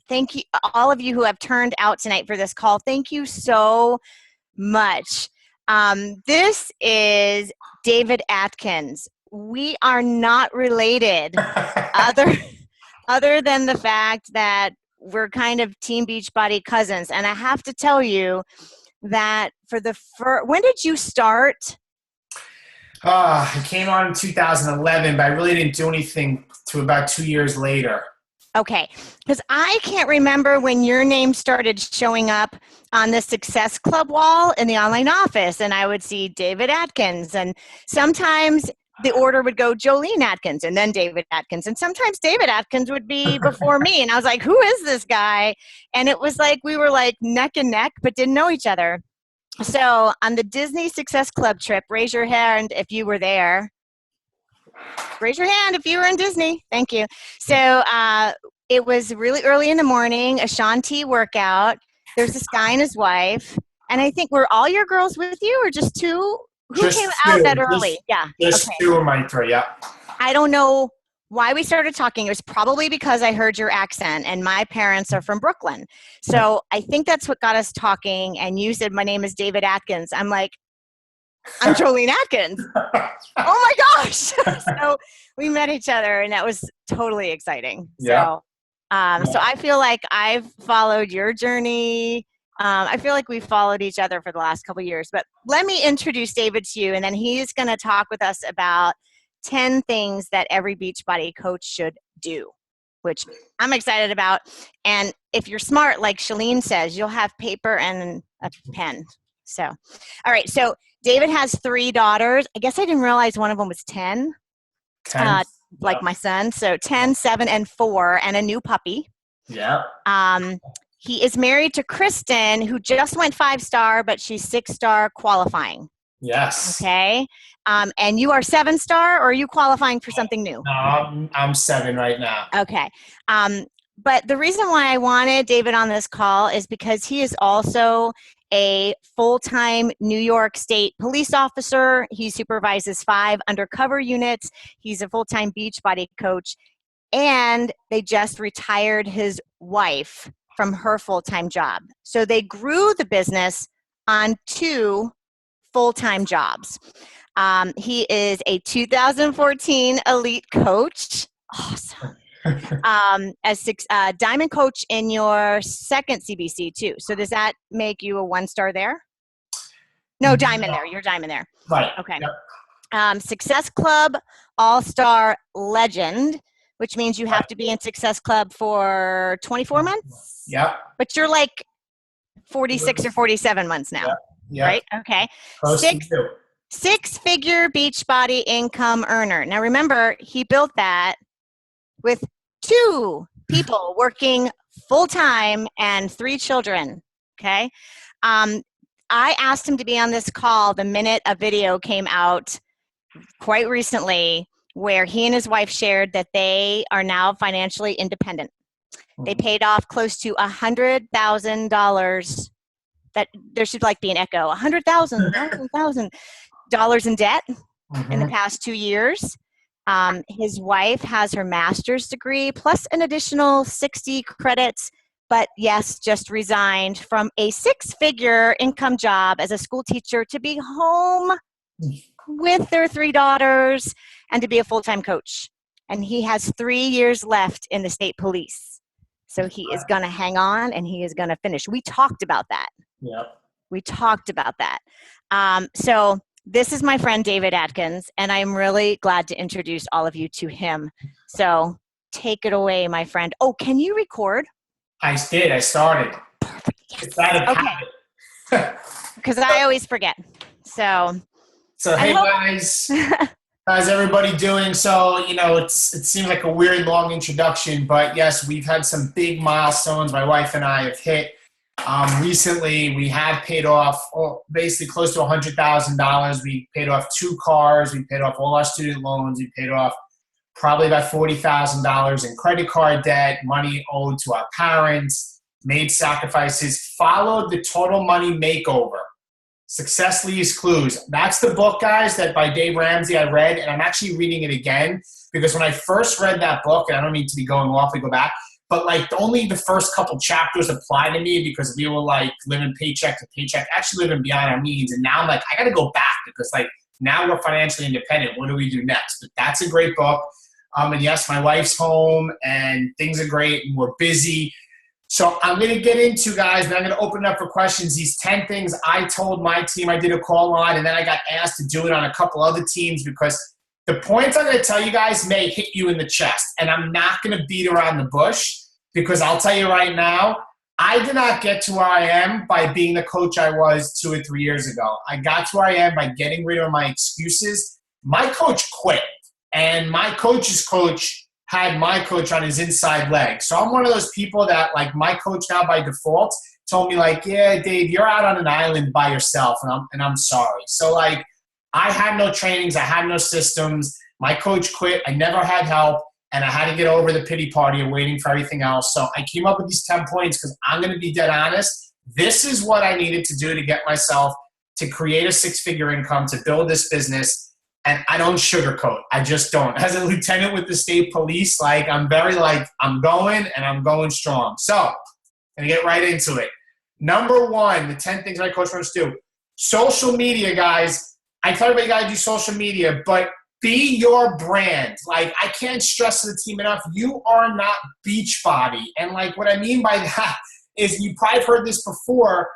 Thank you, all of you who have turned out tonight for this call. Thank you so much. This is David Atkins. We are not related, other than the fact that we're kind of Team Beachbody cousins. And I have to tell you that when did you start? I came on in 2011, but I really didn't do anything to about 2 years later. Okay, because I can't remember when your name started showing up on the Success Club wall in the online office, and I would see David Atkins, and sometimes the order would go Jolene Atkins and then David Atkins, and sometimes David Atkins would be before me, and I was like, who is this guy? And it was like we were like neck and neck, but didn't know each other. So on the Disney Success Club trip, raise your hand if you were there. Raise your hand if you were in Disney. Thank you. So it was really early in the morning, a Shanti workout. There's this guy and his wife. And I think, were all your girls with you or just two? Who came out that early? Just okay. two of my three, yeah. I don't know why we started talking. It was probably because I heard your accent, and my parents are from Brooklyn. So I think that's what got us talking. And you said, my name is David Atkins. I'm like, I'm Jolene Atkins. Oh my gosh. So we met each other, and that was totally exciting. Yeah. So I feel like I've followed your journey. I feel like we've followed each other for the last couple of years, but let me introduce David to you, and then he's going to talk with us about 10 things that every Beachbody coach should do, which I'm excited about. And if you're smart, like Shalene says, you'll have paper and a pen. So, all right. So David has 3 daughters. I guess I didn't realize one of them was 10. 10. Like my son. So 10, 7, and 4, and a new puppy. Yeah. He is married to Kristen, who just went 5-star, but she's 6-star qualifying. Yes. Okay. And you are 7-star, or are you qualifying for something new? No, I'm 7 right now. Okay. But the reason why I wanted David on this call is because he is also a full-time New York State police officer. He supervises 5 undercover units. He's a full-time Beachbody coach. And they just retired his wife from her full-time job. So they grew the business on 2 full-time jobs. He is a 2014 elite coach. Awesome. As diamond coach in your second CBC too. So does that make you a 1-star there? No, diamond there. You're diamond there. Right. Okay. Yep. Success Club All-Star Legend, which means you have to be in Success Club for 24 months. Yep. But you're like 46 or 47 months now. Yep. Right? Okay. Close to you. 6-figure Beachbody income earner. Now remember, he built that with 2 people working full-time and 3 children, okay? I asked him to be on this call the minute a video came out quite recently where he and his wife shared that they are now financially independent. They paid off close to $100,000. That there should like be an echo. $100,000 in debt in the past 2 years. His wife has her master's degree plus an additional 60 credits, but yes, just resigned from a 6-figure income job as a school teacher to be home with their 3 daughters and to be a full-time coach. And he has 3 years left in the state police. So he is going to hang on and he is going to finish. We talked about that. Yep. We talked about that. So this is my friend David Atkins, and I'm really glad to introduce all of you to him. So take it away, my friend. Oh, can you record? I did. I started. Perfect. Yes. It's out of habit. Because I always forget. So hey guys, how's everybody doing? So, it seems like a weird long introduction, but yes, we've had some big milestones my wife and I have hit. Recently, we have paid off basically close to $100,000. We paid off 2 cars. We paid off all our student loans. We paid off probably about $40,000 in credit card debt, money owed to our parents, made sacrifices, followed the total money makeover. Success Leaves Clues. That's the book, guys, that by Dave Ramsey I read, and I'm actually reading it again because when I first read that book, and I don't need to be going off, we go back, but like only the first couple chapters apply to me because we were like living paycheck to paycheck, actually living beyond our means. And now I'm like, I got to go back because like now we're financially independent. What do we do next? But that's a great book. And yes, my wife's home and things are great and we're busy. So I'm going to get into, guys, and I'm going to open it up for questions. These 10 things I told my team I did a call on, and then I got asked to do it on a couple other teams because the points I'm going to tell you guys may hit you in the chest. And I'm not going to beat around the bush because I'll tell you right now, I did not get to where I am by being the coach I was 2 or 3 years ago. I got to where I am by getting rid of my excuses. My coach quit, and my coach's coach had my coach on his inside leg. So I'm one of those people that, like, my coach now by default told me, like, yeah, Dave, you're out on an island by yourself, and I'm sorry. So, like, I had no trainings. I had no systems. My coach quit. I never had help, and I had to get over the pity party of waiting for everything else. So I came up with these 10 points because I'm going to be dead honest. This is what I needed to do to get myself to create a 6-figure income, to build this business. And I don't sugarcoat. I just don't. As a lieutenant with the state police, like, I'm very like, I'm going and I'm going strong. So I'm going to get right into it. Number 1, the 10 things my coach wants to do. Social media, guys. I tell everybody you got to do social media, but be your brand. Like, I can't stress to the team enough, you are not Beachbody. And like, what I mean by that is, you probably have heard this before,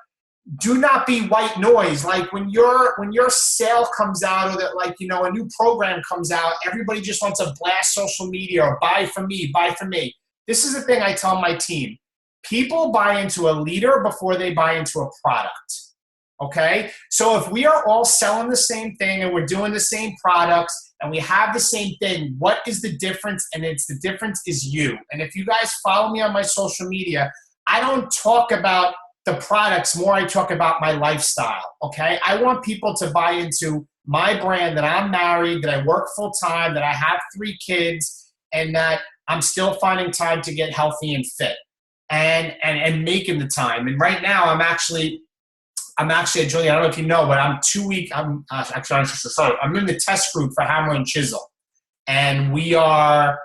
do not be white noise. Like, when your sale comes out, or that, like, you know, a new program comes out, everybody just wants to blast social media or buy from me, buy from me. This is the thing I tell my team. People buy into a leader before they buy into a product. Okay? So if we are all selling the same thing and we're doing the same products and we have the same thing, what is the difference? And it's the difference is you. And if you guys follow me on my social media, I don't talk about the products, more I talk about my lifestyle, okay? I want people to buy into my brand, that I'm married, that I work full time, that I have 3 kids, and that I'm still finding time to get healthy and fit and making the time. And right now I'm actually, Julie, I don't know if you know, but I'm in the test group for Hammer and Chisel. And we are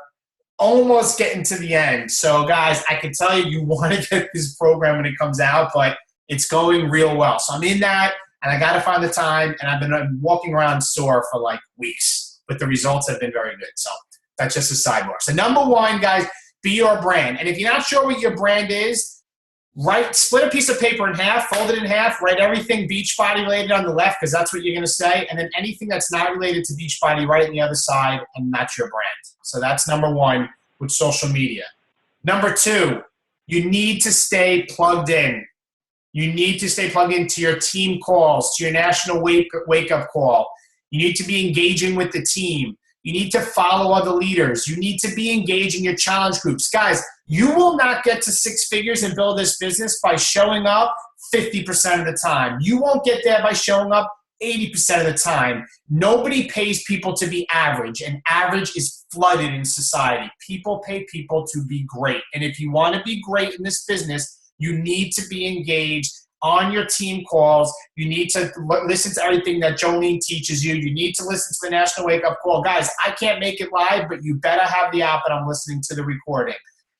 almost getting to the end. So, guys, I can tell you want to get this program when it comes out, but it's going real well. So I'm in that, and I got to find the time, and I've been walking around sore for like weeks, but the results have been very good. So that's just a sidebar. So number 1, guys, be your brand. And if you're not sure what your brand is, split a piece of paper in half, fold it in half, write everything Beachbody related on the left, because that's what you're going to say, and then anything that's not related to Beachbody, right on the other side, and that's your brand. So that's number 1 with social media. Number 2, you need to stay plugged in. You need to stay plugged into your team calls, to your national wake-up call. You need to be engaging with the team. You need to follow other leaders. You need to be engaged in your challenge groups. Guys, you will not get to 6 figures and build this business by showing up 50% of the time. You won't get there by showing up 80% of the time. Nobody pays people to be average, and average is flooded in society. People pay people to be great. And if you want to be great in this business, you need to be engaged on your team calls. You need to listen to everything that Jolene teaches you. You need to listen to the National Wake Up Call. Guys, I can't make it live, but you better have the app and I'm listening to the recording.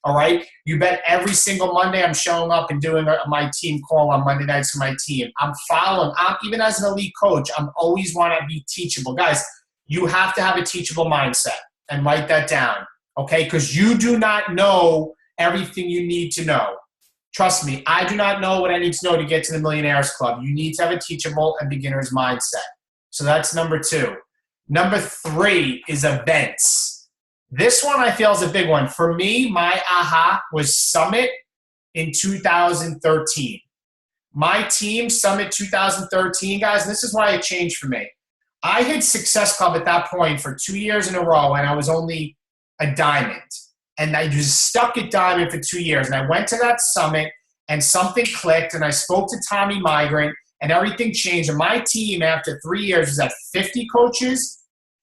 All right? You bet every single Monday I'm showing up and doing my team call on Monday nights for my team. I'm following. Even as an elite coach, I'm always want to be teachable. Guys, you have to have a teachable mindset and write that down, okay? Because you do not know everything you need to know. Trust me, I do not know what I need to know to get to the Millionaires Club. You need to have a teachable and beginner's mindset. So that's number 2. Number 3 is events. This one I feel is a big one. For me, my aha was Summit in 2013. My team, Summit 2013, guys, and this is why it changed for me. I hit Success Club at that point for 2 years in a row, and I was only a diamond. And I just stuck at diamond for 2 years. And I went to that summit, and something clicked, and I spoke to Tommy Migrant, and everything changed. And my team, after 3 years, was at 50 coaches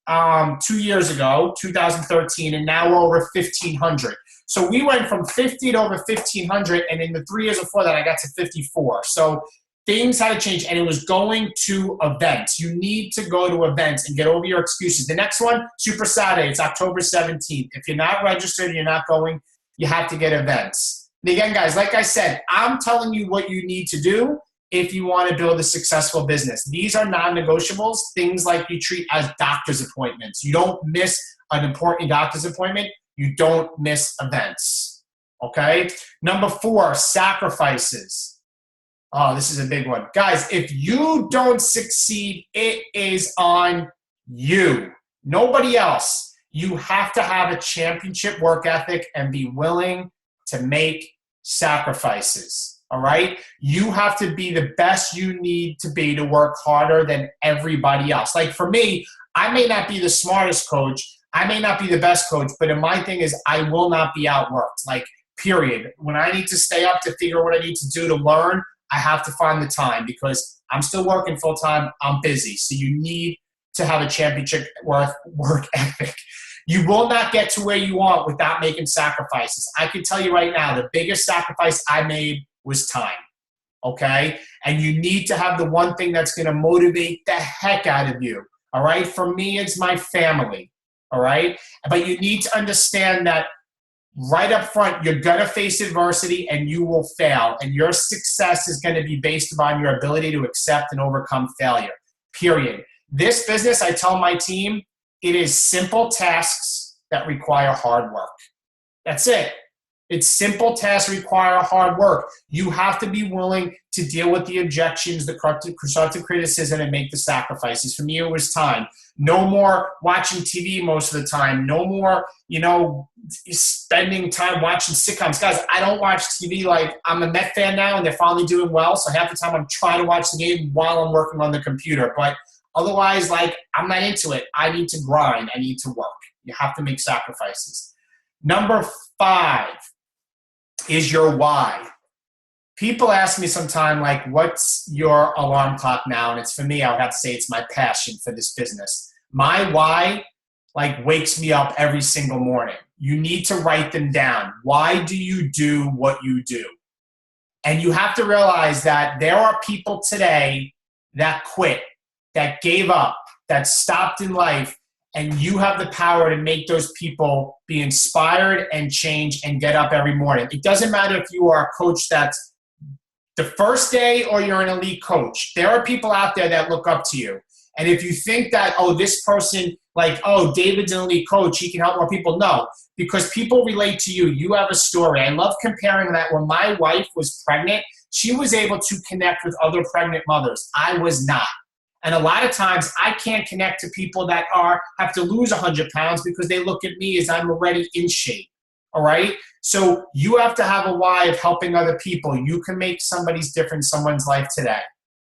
2 years ago, 2013, and now we're over 1,500. So we went from 50 to over 1,500, and in the 3 years before that, I got to 54. So things had to change, and it was going to events. You need to go to events and get over your excuses. The next one, Super Saturday, it's October 17th. If you're not registered, you're not going, you have to get events. And again, guys, like I said, I'm telling you what you need to do if you want to build a successful business. These are non-negotiables, things like you treat as doctor's appointments. You don't miss an important doctor's appointment. You don't miss events, okay? Number 4, sacrifices. Oh, this is a big one. Guys, if you don't succeed, it is on you. Nobody else. You have to have a championship work ethic and be willing to make sacrifices, all right? You have to be the best you need to be to work harder than everybody else. Like for me, I may not be the smartest coach. I may not be the best coach, but my thing is I will not be outworked, like period. When I need to stay up to figure what I need to do to learn, I have to find the time because I'm still working full time. I'm busy. So you need to have a championship work ethic. You will not get to where you want without making sacrifices. I can tell you right now, the biggest sacrifice I made was time, okay? And you need to have the one thing that's going to motivate the heck out of you, all right? For me, it's my family, all right? But you need to understand that right up front, you're going to face adversity and you will fail. And your success is going to be based upon your ability to accept and overcome failure, period. This business, I tell my team, it is simple tasks that require hard work. That's it. It's simple tasks require hard work. You have to be willing to deal with the objections, the constructive criticism, and make the sacrifices. For me, it was time. No more watching TV most of the time. No more, spending time watching sitcoms. Guys, I don't watch TV. Like, I'm a Met fan now, and they're finally doing well. So half the time I'm trying to watch the game while I'm working on the computer. But otherwise, I'm not into it. I need to grind. I need to work. You have to make sacrifices. Number 5 is your why. People ask me sometime, what's your alarm clock now? And it's for me, I would have to say it's my passion for this business. My why, wakes me up every single morning. You need to write them down. Why do you do what you do? And you have to realize that there are people today that quit, that gave up, that stopped in life, and you have the power to make those people be inspired and change and get up every morning. It doesn't matter if you are a coach that's the first day or you're an elite coach. There are people out there that look up to you. And if you think that, this person, David's an elite coach, he can help more people. No, because people relate to you. You have a story. I love comparing that. When my wife was pregnant, she was able to connect with other pregnant mothers. I was not. And a lot of times I can't connect to people that have to lose 100 pounds because they look at me as I'm already in shape. All right. So you have to have a why of helping other people. You can make somebody's difference in someone's life today.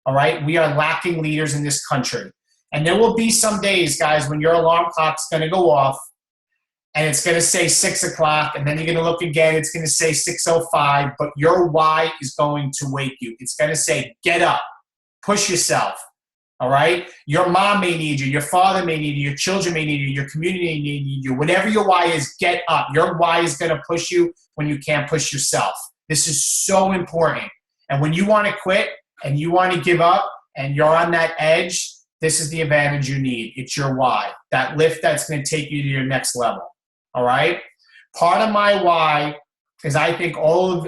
All right. We are lacking leaders in this country. And there will be some days, guys, when your alarm clock's going to go off and it's going to say 6 o'clock. And then you're going to look again. It's going to say 6:05. But your why is going to wake you. It's going to say, get up, push yourself. All right? Your mom may need you. Your father may need you. Your children may need you. Your community may need you. Whatever your why is, get up. Your why is going to push you when you can't push yourself. This is so important. And when you want to quit and you want to give up and you're on that edge, this is the advantage you need. It's your why. That lift that's going to take you to your next level. All right? Part of my why is I think all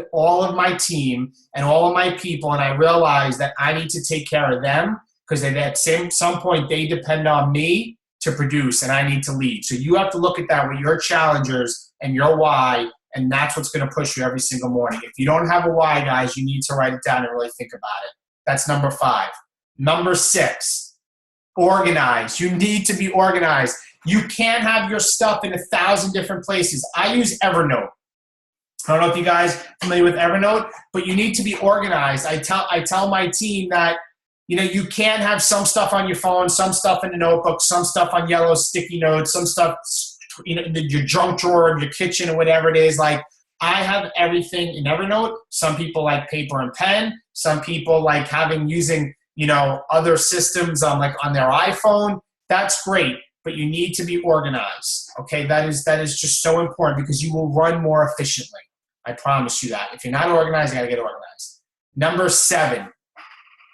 of my team and all of my people, and I realize that I need to take care of them, because at some point they depend on me to produce and I need to lead. So you have to look at that with your challengers and your why, and that's what's going to push you every single morning. If you don't have a why, guys, you need to write it down and really think about it. That's number 5. Number 6, organize. You need to be organized. You can't have your stuff in 1,000 different places. I use Evernote. I don't know if you guys are familiar with Evernote, but you need to be organized. I tell my team that you can't have some stuff on your phone, some stuff in a notebook, some stuff on yellow sticky notes, some stuff, in your junk drawer in your kitchen or whatever it is. I have everything in Evernote. Some people like paper and pen. Some people like using, other systems on their iPhone. That's great, but you need to be organized. Okay, that is just so important because you will run more efficiently. I promise you that. If you're not organized, you got to get organized. Number 7.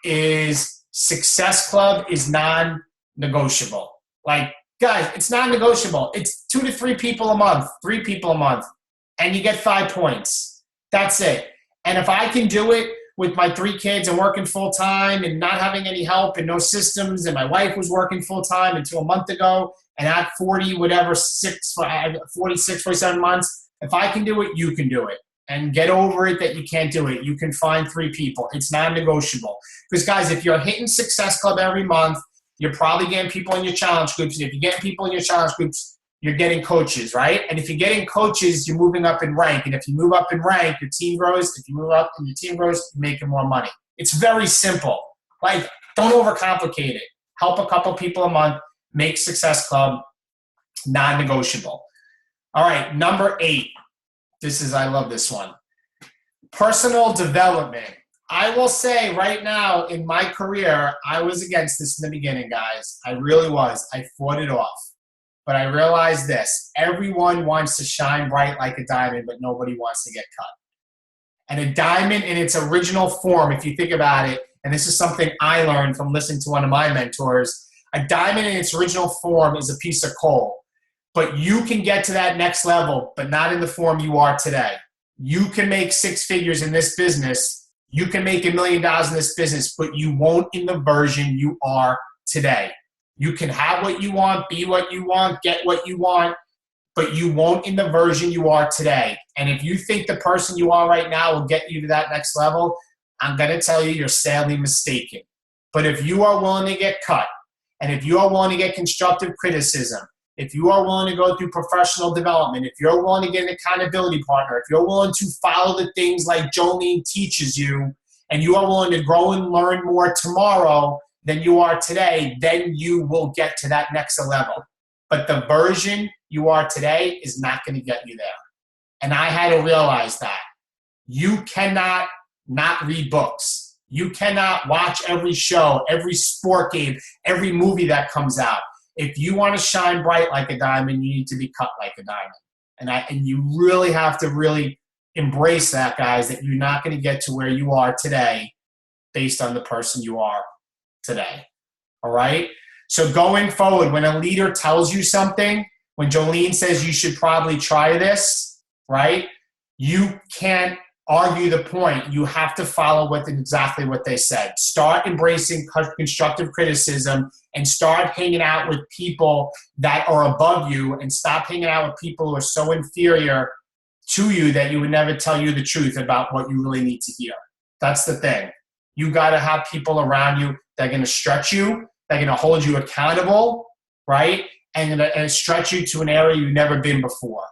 Is Success Club is non-negotiable. Guys, it's non-negotiable. It's 2 to 3 people a month, 3 people a month. and you get 5 points. That's it. And if I can do it with my 3 kids and working full time and not having any help and no systems, and my wife was working full time until a month ago, and at 40, whatever, 46, 47 months, if I can do it, you can do it. And get over it that you can't do it. You can find 3 people. It's non-negotiable. Because, guys, if you're hitting Success Club every month, you're probably getting people in your challenge groups. And if you're getting people in your challenge groups, you're getting coaches, right? And if you're getting coaches, you're moving up in rank. And if you move up in rank, your team grows. If you move up and your team grows, you're making more money. It's very simple. Like, don't overcomplicate it. Help a couple people a month. Make Success Club non-negotiable. All right, number 8. I love this one. Personal development. I will say right now in my career, I was against this in the beginning, guys. I really was. I fought it off. But I realized this. Everyone wants to shine bright like a diamond, but nobody wants to get cut. And a diamond in its original form, if you think about it, and this is something I learned from listening to one of my mentors, a diamond in its original form is a piece of coal. But you can get to that next level, but not in the form you are today. You can make 6 figures in this business. You can make $1 million in this business, but you won't in the version you are today. You can have what you want, be what you want, get what you want, but you won't in the version you are today. And if you think the person you are right now will get you to that next level, I'm going to tell you you're sadly mistaken. But if you are willing to get cut, and if you are willing to get constructive criticism, if you are willing to go through professional development, if you're willing to get an accountability partner, if you're willing to follow the things like Jolene teaches you, and you are willing to grow and learn more tomorrow than you are today, then you will get to that next level. But the version you are today is not going to get you there. And I had to realize that. You cannot not read books. You cannot watch every show, every sport game, every movie that comes out. If you want to shine bright like a diamond, you need to be cut like a diamond. And you really have to really embrace that, guys, that you're not going to get to where you are today based on the person you are today. All right? So going forward, when a leader tells you something, when Jolene says you should probably try this, right? You can't argue the point. You have to follow exactly what they said. Start embracing constructive criticism and start hanging out with people that are above you, and stop hanging out with people who are so inferior to you that you would never tell you the truth about what you really need to hear. That's the thing. You got to have people around you that are going to stretch you, that are going to hold you accountable, right? And stretch you to an area you've never been before.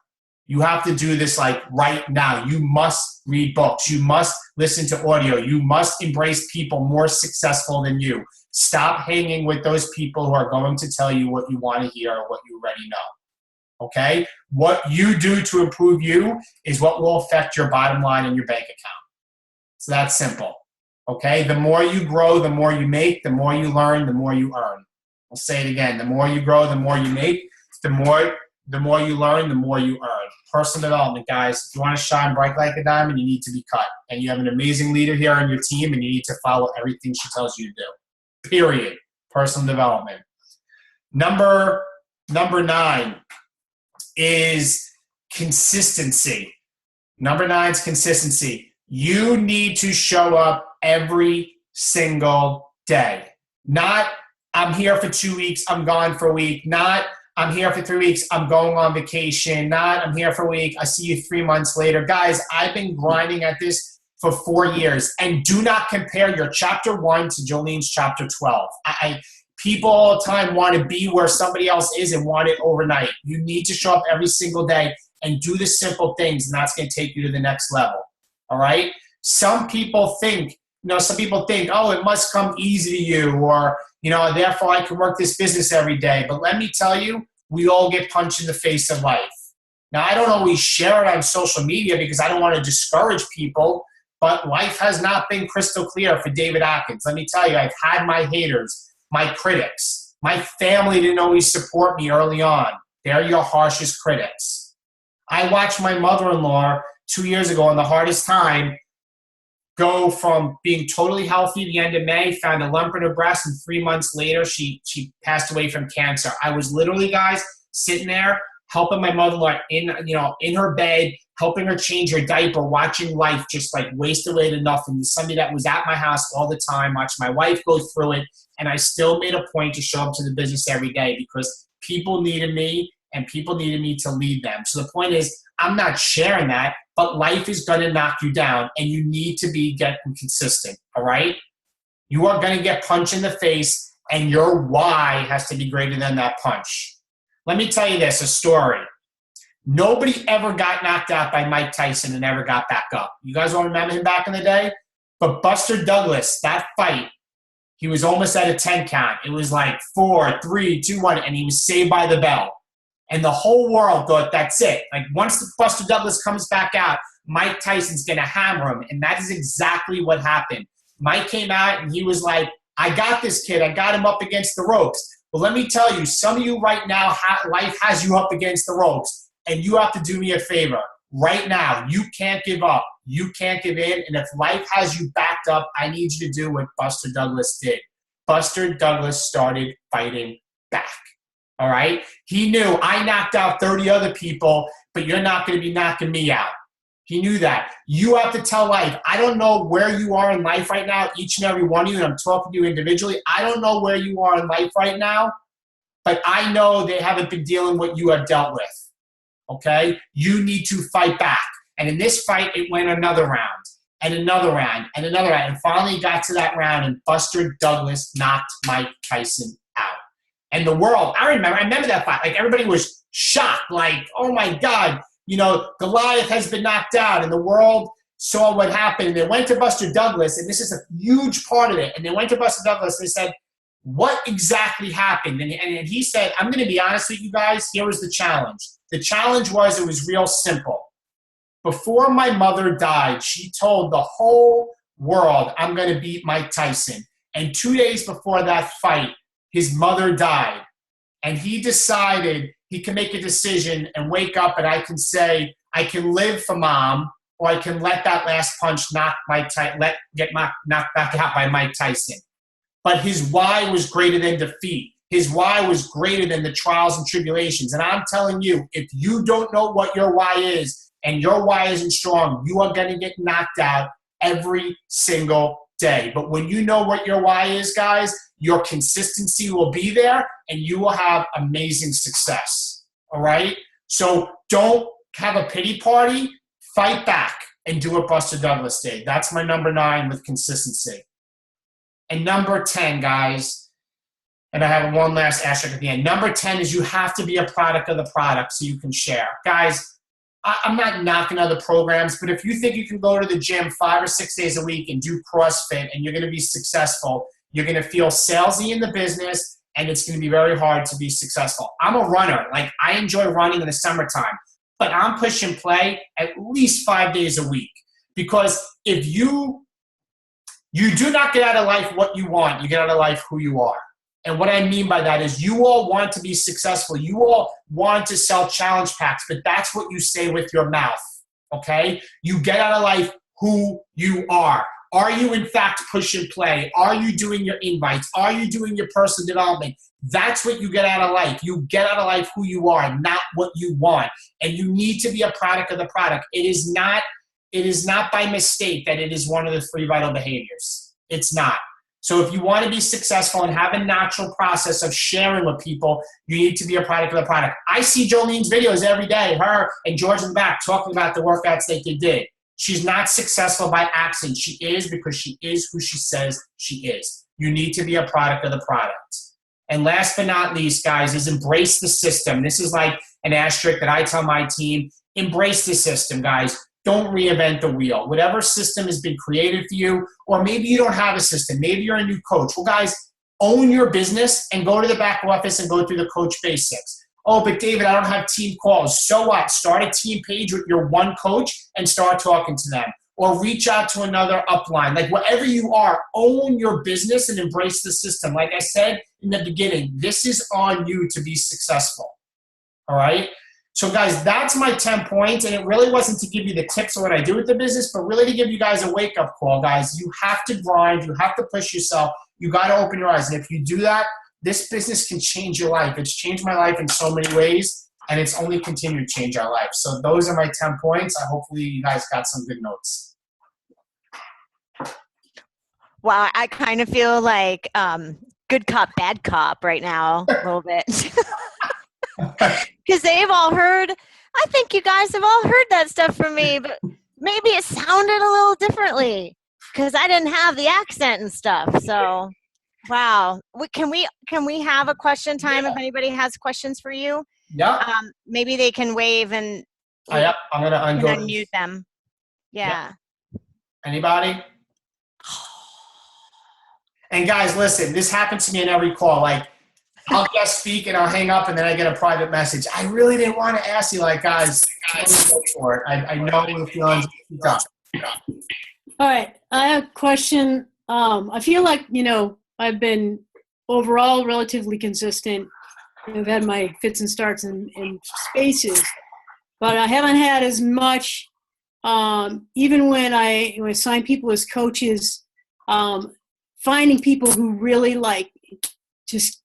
You have to do this like right now. You must read books. You must listen to audio. You must embrace people more successful than you. Stop hanging with those people who are going to tell you what you want to hear or what you already know. Okay? What you do to improve you is what will affect your bottom line in your bank account. It's that simple. Okay? The more you grow, the more you make. The more you learn, the more you earn. I'll say it again. The more you grow, the more you make. The more you learn, the more you earn. Personal development, guys. If you want to shine bright like a diamond, you need to be cut. And you have an amazing leader here on your team, and you need to follow everything she tells you to do. Period. Personal development. Number 9 is consistency. Number 9 is consistency. You need to show up every single day. Not, I'm here for 2 weeks, I'm gone for a week. Not, I'm here for 3 weeks, I'm going on vacation. Not, I'm here for a week, I see you 3 months later. Guys, I've been grinding at this for 4 years. And do not compare your chapter 1 to Jolene's chapter 12. People all the time want to be where somebody else is and want it overnight. You need to show up every single day and do the simple things, and that's going to take you to the next level. All right? Some people think, oh, it must come easy to you, or, therefore I can work this business every day. But let me tell you, we all get punched in the face of life. Now, I don't always share it on social media because I don't want to discourage people, but life has not been crystal clear for David Atkins. Let me tell you, I've had my haters, my critics. My family didn't always support me early on. They're your harshest critics. I watched my mother-in-law 2 years ago on the hardest time go from being totally healthy at the end of May, found a lump in her breast, and 3 months later, she passed away from cancer. I was literally, guys, sitting there helping my mother-in-law in her bed, helping her change her diaper, watching life just like waste away to nothing. The Sunday that was at my house all the time, watching my wife go through it, and I still made a point to show up to the business every day because people needed me and people needed me to lead them. So the point is, I'm not sharing that, but life is going to knock you down, and you need to be getting consistent, all right? You are going to get punched in the face, and your why has to be greater than that punch. Let me tell you this, a story. Nobody ever got knocked out by Mike Tyson and never got back up. You guys all remember him back in the day? But Buster Douglas, that fight, he was almost at a 10 count. It was like 4, 3, 2, 1, and he was saved by the bell. And the whole world thought that's it. Like once Buster Douglas comes back out, Mike Tyson's going to hammer him. And that is exactly what happened. Mike came out and he was like, I got this kid. I got him up against the ropes. But let me tell you, some of you right now, life has you up against the ropes. And you have to do me a favor. Right now, you can't give up. You can't give in. And if life has you backed up, I need you to do what Buster Douglas did. Buster Douglas started fighting back. All right? He knew I knocked out 30 other people, but you're not going to be knocking me out. He knew that. You have to tell life, I don't know where you are in life right now, each and every one of you, and I'm talking to you individually. I don't know where you are in life right now, but I know they haven't been dealing with what you have dealt with. Okay? You need to fight back. And in this fight, it went another round, and another round, and another round. And finally got to that round, and Buster Douglas knocked Mike Tyson out. And the world, I remember that fight. Like, everybody was shocked. Like, oh, my God. Goliath has been knocked out, and the world saw what happened. And they went to Buster Douglas, and this is a huge part of it. And they went to Buster Douglas, and they said, what exactly happened? And he said, I'm going to be honest with you guys. Here was the challenge. The challenge was, it was real simple. Before my mother died, she told the whole world, I'm going to beat Mike Tyson. And 2 days before that fight, his mother died. And he decided he can make a decision and wake up, and I can say, I can live for mom, or I can let that last punch get knocked back out by Mike Tyson. But his why was greater than defeat. His why was greater than the trials and tribulations. And I'm telling you, if you don't know what your why is, and your why isn't strong, you are going to get knocked out every single day. But when you know what your why is, guys, your consistency will be there, and you will have amazing success. All right? So don't have a pity party. Fight back and do what Buster Douglas did. That's my number 9 with consistency. And number 10, guys, and I have one last asterisk at the end. Number 10 is you have to be a product of the product so you can share. Guys, I'm not knocking other programs, but if you think you can go to the gym 5 or 6 days a week and do CrossFit and you're going to be successful, you're going to feel salesy in the business, and it's going to be very hard to be successful. I'm a runner. Like, I enjoy running in the summertime, but I'm push and play at least 5 days a week, because if you do not get out of life what you want, you get out of life who you are. And what I mean by that is you all want to be successful. You all want to sell challenge packs, but that's what you say with your mouth, okay? You get out of life who you are. Are you, in fact, push and play? Are you doing your invites? Are you doing your personal development? That's what you get out of life. You get out of life who you are, not what you want. And you need to be a product of the product. It is not by mistake that it is one of the 3 vital behaviors. It's not. So if you want to be successful and have a natural process of sharing with people, you need to be a product of the product. I see Jolene's videos every day, her and George in the back, talking about the workouts that they did. She's not successful by accident. She is because she is who she says she is. You need to be a product of the product. And last but not least, guys, is embrace the system. This is like an asterisk that I tell my team. Embrace the system, guys. Don't reinvent the wheel. Whatever system has been created for you, or maybe you don't have a system. Maybe you're a new coach. Well, guys, own your business and go to the back office and go through the coach basics. Oh, but David, I don't have team calls. So what? Start a team page with your one coach and start talking to them. Or reach out to another upline. Like, wherever you are, own your business and embrace the system. Like I said in the beginning, this is on you to be successful. All right? So, guys, that's my 10 points, and it really wasn't to give you the tips of what I do with the business, but really to give you guys a wake-up call, guys. You have to grind. You have to push yourself. You got to open your eyes, and if you do that, this business can change your life. It's changed my life in so many ways, and it's only continued to change our life. So those are my 10 points. Hopefully you guys got some good notes. Wow, I kind of feel like good cop, bad cop right now, a little bit. Because they've all heard, I think you guys have all heard that stuff from me, but maybe it sounded a little differently because I didn't have the accent and stuff. So, wow. Can we have a question time if anybody has questions for you? Yeah. Maybe they can wave and Yep. I'm going to unmute them. Yeah. Yep. Anybody? And guys, listen, this happens to me in every call. Like, I'll just speak and I'll hang up and then I get a private message. I really didn't want to ask you, like, guys, go for it. I know the feelings. All right. I have a question. I feel like, I've been overall relatively consistent. I've had my fits and starts in spaces, but I haven't had as much, even when I assign people as coaches, finding people who really just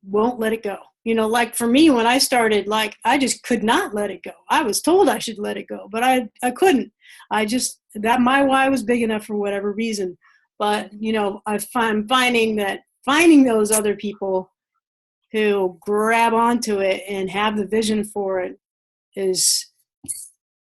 won't let it go. Like for me, when I started, I just could not let it go. I was told I should let it go, but I couldn't. My why was big enough for whatever reason. But, I'm finding those other people who grab onto it and have the vision for it is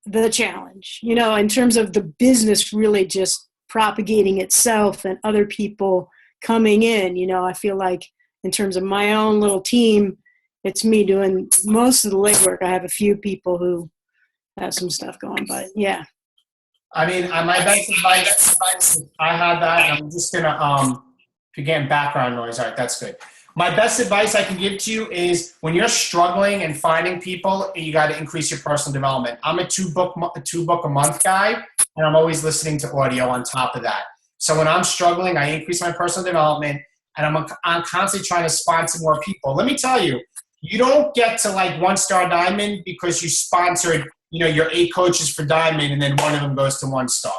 the challenge, in terms of the business really just propagating itself and other people coming in. I feel like in terms of my own little team, it's me doing most of the legwork. I have a few people who have some stuff going, but yeah. I mean, my best advice, I had that, and I'm just going to, if you're getting background noise, all right, that's good. My best advice I can give to you is when you're struggling and finding people, you got to increase your personal development. I'm a two book a month guy, and I'm always listening to audio on top of that. So when I'm struggling, I increase my personal development, and I'm constantly trying to sponsor more people. Let me tell you, you don't get to like 1-star diamond because you sponsored, your 8 coaches for diamond, and then one of them goes to 1-star.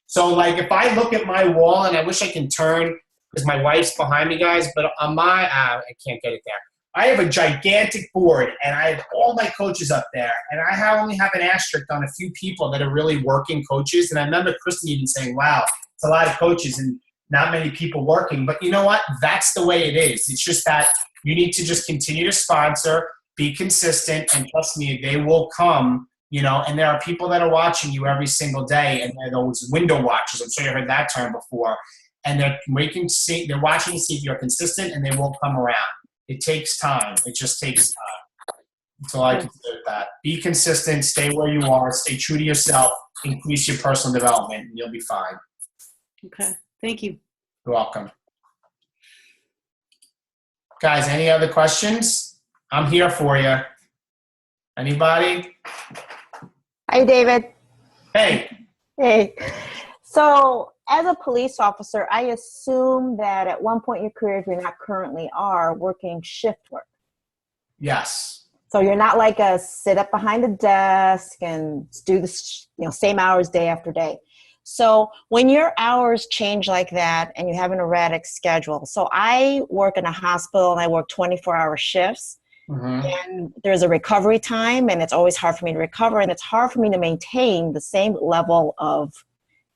So like if I look at my wall, and I wish I can turn because my wife's behind me, guys, but on I can't get it there. I have a gigantic board, and I have all my coaches up there, and I only have an asterisk on a few people that are really working coaches. And I remember Kristen even saying, wow, it's a lot of coaches and not many people working. But you know what? That's the way it is. It's just that you need to just continue to sponsor, be consistent, and trust me, they will come, and there are people that are watching you every single day, and they're those window watchers. I'm sure you heard that term before. And they're watching to see if you're consistent, and they will come around. It takes time. It just takes time. That's all I can say with that. Be consistent, stay where you are, stay true to yourself, increase your personal development, and you'll be fine. Okay. Thank you. You're welcome. Guys, any other questions? I'm here for you. Anybody? Hi, David. Hey. Hey. So, as a police officer, I assume that at one point in your career, if you're not currently are, working shift work. Yes. So you're not like a sit up behind a desk and do the same hours day after day. So when your hours change like that and you have an erratic schedule, so I work in a hospital and I work 24-hour shifts. Mm-hmm. And there's a recovery time, and it's always hard for me to recover, and it's hard for me to maintain the same level of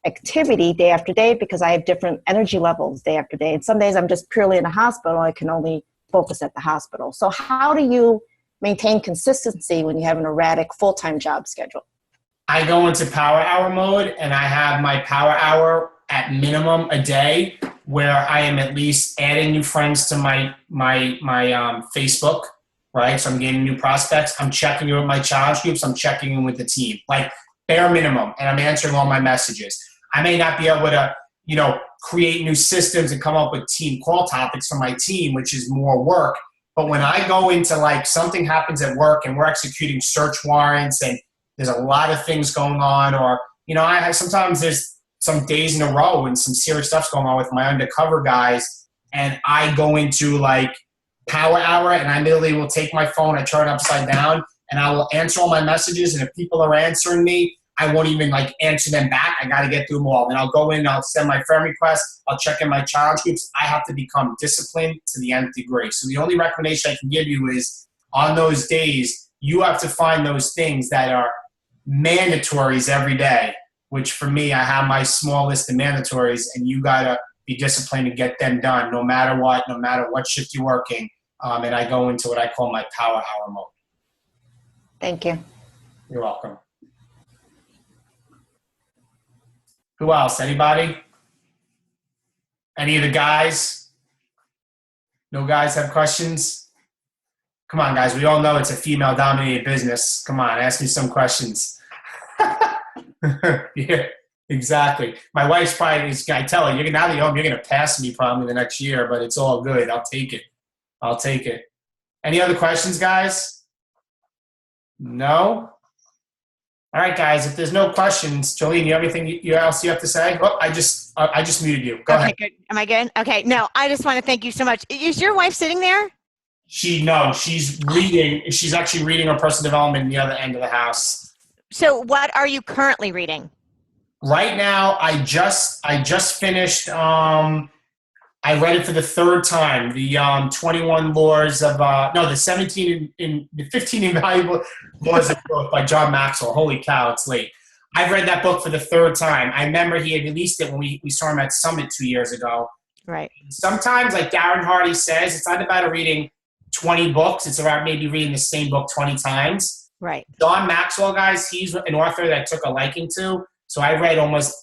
activity day after day because I have different energy levels day after day. And some days I'm just purely in a hospital. I can only focus at the hospital. So how do you maintain consistency when you have an erratic full-time job schedule? I go into power hour mode, and I have my power hour at minimum a day where I am at least adding new friends to my Facebook, right? So I'm getting new prospects. I'm checking in with my challenge groups. I'm checking in with the team, like bare minimum, and I'm answering all my messages. I may not be able to, create new systems and come up with team call topics for my team, which is more work. But when I go into like something happens at work and we're executing search warrants and there's a lot of things going on, or, sometimes there's some days in a row and some serious stuff's going on with my undercover guys, and I go into like power hour and I literally will take my phone, I turn it upside down, and I will answer all my messages. And if people are answering me, I won't even like answer them back. I got to get through them all. Then I'll go in, I'll send my friend requests, I'll check in my challenge groups. I have to become disciplined to the nth degree. So the only recommendation I can give you is on those days, you have to find those things that are mandatories every day, which for me, I have my small list of mandatories, and you got to be disciplined to get them done no matter what shift you're working. And I go into what I call my power hour mode. Thank you. You're welcome. Who else? Anybody? Any of the guys? No guys have questions? Come on, guys. We all know it's a female-dominated business. Come on, ask me some questions. Yeah, exactly. My wife's probably, I tell her, now that you're home, you're going to pass me probably the next year, but it's all good. I'll take it. I'll take it. Any other questions, guys? No? All right, guys, if there's no questions, Jolene, you have anything else you have to say? Oh, I just muted you. Go ahead. Good. Am I good? Okay. No, I just want to thank you so much. Is your wife sitting there? She's reading. She's actually reading her personal development in the other end of the house. So what are you currently reading? Right now, I just finished, I read it for the third time, the 21 laws of, the 15 invaluable laws of growth by John Maxwell. Holy cow, it's late. I've read that book for the third time. I remember he had released it when we saw him at Summit 2 years ago. Right. Sometimes, like Darren Hardy says, it's not about reading 20 books. It's about maybe reading the same book 20 times. Right. John Maxwell, guys, he's an author that I took a liking to. So I read almost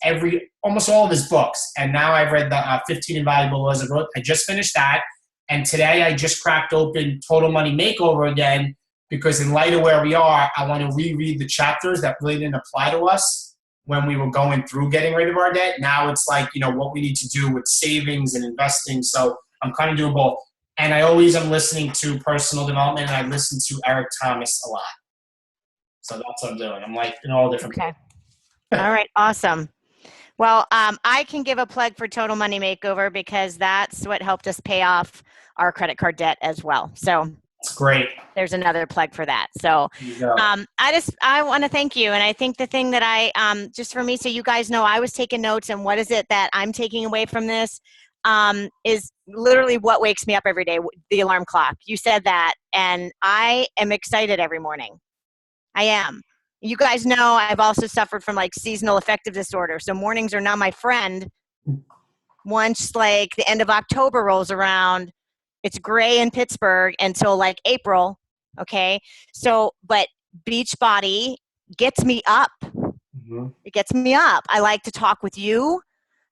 all of his books. And now I've read the 15 Invaluable Laws of Growth. I just finished that. And today I just cracked open Total Money Makeover again, because in light of where we are, I want to reread the chapters that really didn't apply to us when we were going through getting rid of our debt. Now it's like, what we need to do with savings and investing. So I'm kind of doing both. And I always am listening to personal development, and I listen to Eric Thomas a lot. So that's what I'm doing. I'm like in all different Okay. All right. Awesome. Well, I can give a plug for Total Money Makeover because that's what helped us pay off our credit card debt as well. So That's great. There's another plug for that. So I want to thank you. And I think the thing that just for me, so you guys know, I was taking notes, and what is it that I'm taking away from this is literally what wakes me up every day, the alarm clock. You said that, and I am excited every morning. I am. You guys know I've also suffered from like seasonal affective disorder. So mornings are not my friend. Once like the end of October rolls around, it's gray in Pittsburgh until like April. Okay. So, but Beachbody gets me up. Mm-hmm. It gets me up. I like to talk with you.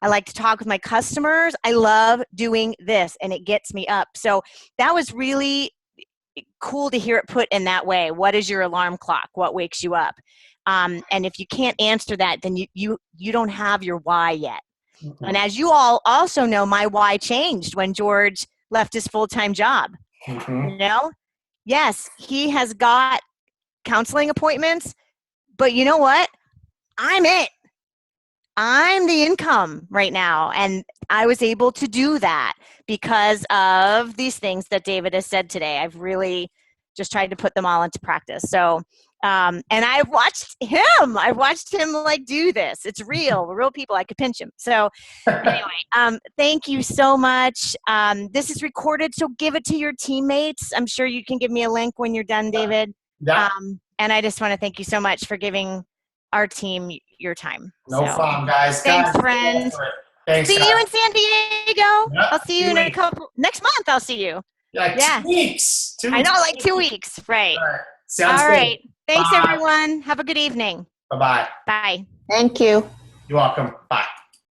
I like to talk with my customers. I love doing this, and it gets me up. So that was really cool to hear it put in that way. What is your alarm clock? What wakes you up? And if you can't answer that, then you don't have your why yet. Mm-hmm. And as you all also know, my why changed when George left his full-time job. Mm-hmm. Yes, he has got counseling appointments, but you know what? I'm it. I'm the income right now. And I was able to do that because of these things that David has said today. I've really just tried to put them all into practice. So, and I've watched him. I've watched him like do this. It's real people. I could pinch him. So anyway, thank you so much. This is recorded, so give it to your teammates. I'm sure you can give me a link when you're done, David. Yeah. And I just want to thank you so much for giving our team your time. No problem, guys. Thanks, friends. Thanks, see guys. you in San Diego. Yep. I'll see you in next month. I'll see you. Yeah. 2 weeks. I know, like 2 weeks. Right. All right. Sounds all good. right. Thanks, Bye. everyone. Have a good evening. Bye-bye. Bye. Thank you. You're welcome. Bye.